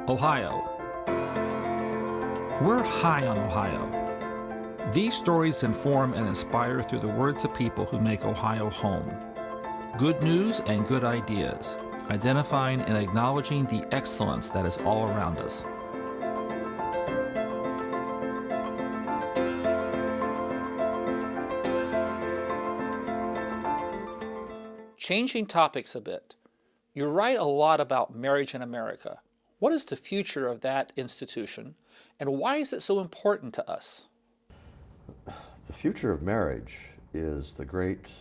Ohio. We're high on Ohio. These stories inform and inspire through the words of people who make Ohio home. Good news and good ideas, identifying and acknowledging the excellence that is all around us. Changing topics a bit. You write a lot about marriage in America. What is the future of that institution, and why is it so important to us? The future of marriage is the great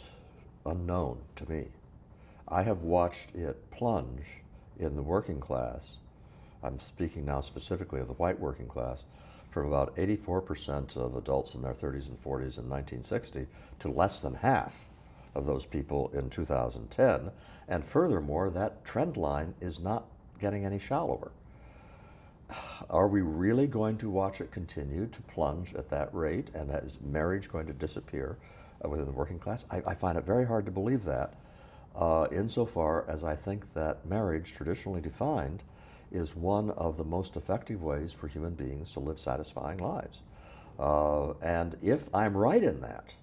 unknown to me. I have watched it plunge in the working class. I'm speaking now specifically of the white working class, from about 84% of adults in their 30s and 40s in 1960 to less than half of those people in 2010. And furthermore, that trend line is not getting any shallower. Are we really going to watch it continue to plunge at that rate, and is marriage going to disappear within the working class? I find it very hard to believe that, insofar as I think that marriage, traditionally defined, is one of the most effective ways for human beings to live satisfying lives. And if I'm right in that,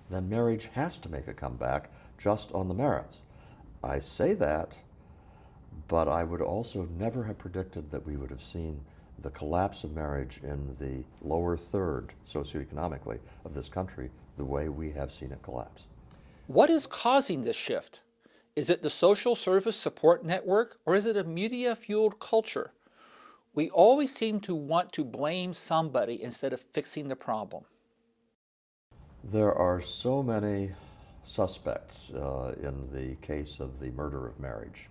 then marriage has to make a comeback just on the merits. I say that, but I would also never have predicted that we would have seen the collapse of marriage in the lower third socioeconomically of this country the way we have seen it collapse. What is causing this shift? Is it the social service support network, or is it a media-fueled culture? We always seem to want to blame somebody instead of fixing the problem. There are so many suspects in the case of the murder of marriage,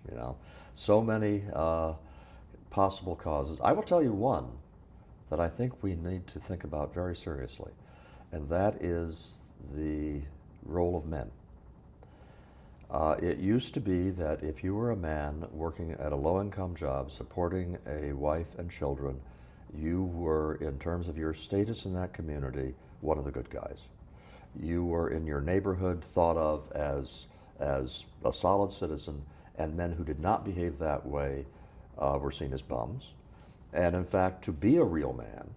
so many possible causes. I will tell you one that I think we need to think about very seriously, and that is the role of men. It used to be that if you were a man working at a low-income job, supporting a wife and children, you were, in terms of your status in that community, one of the good guys. You were in your neighborhood thought of as a solid citizen, and men who did not behave that way were seen as bums. And in fact, to be a real man,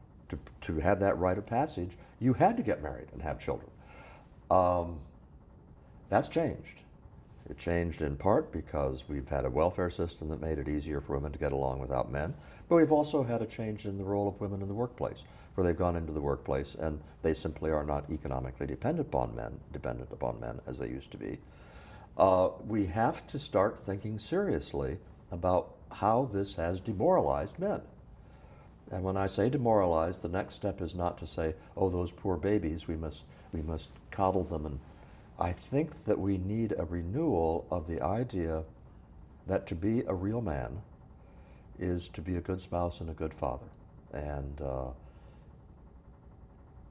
to have that rite of passage, you had to get married and have children. That's changed. It changed in part because we've had a welfare system that made it easier for women to get along without men, but we've also had a change in the role of women in the workplace, where they've gone into the workplace and they simply are not economically dependent upon men as they used to be. We have to start thinking seriously about how this has demoralized men. And when I say demoralized, the next step is not to say, oh, those poor babies, we must coddle them. And I think that we need a renewal of the idea that to be a real man is to be a good spouse and a good father. And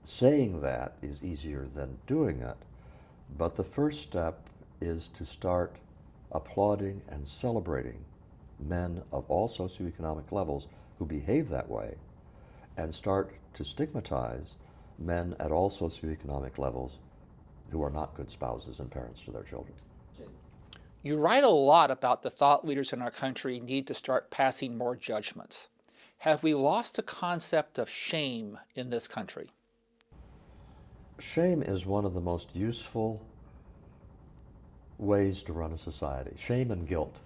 saying that is easier than doing it, but the first step is to start applauding and celebrating men of all socioeconomic levels who behave that way, and start to stigmatize men at all socioeconomic levels who are not good spouses and parents to their children. You write a lot about the thought leaders in our country need to start passing more judgments. Have we lost the concept of shame in this country? Shame is one of the most useful ways to run a society. Shame and guilt,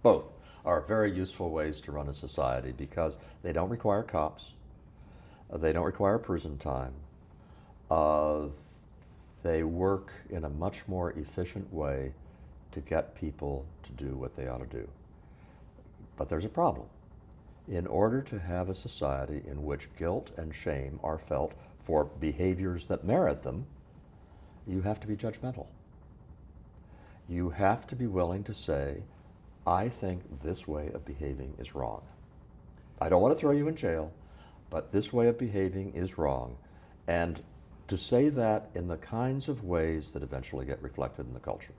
both, are very useful ways to run a society because they don't require cops, they don't require prison time, they work in a much more efficient way to get people to do what they ought to do. But there's a problem. In order to have a society in which guilt and shame are felt for behaviors that merit them, you have to be judgmental. You have to be willing to say, I think this way of behaving is wrong. I don't want to throw you in jail, but this way of behaving is wrong. And to say that in the kinds of ways that eventually get reflected in the culture.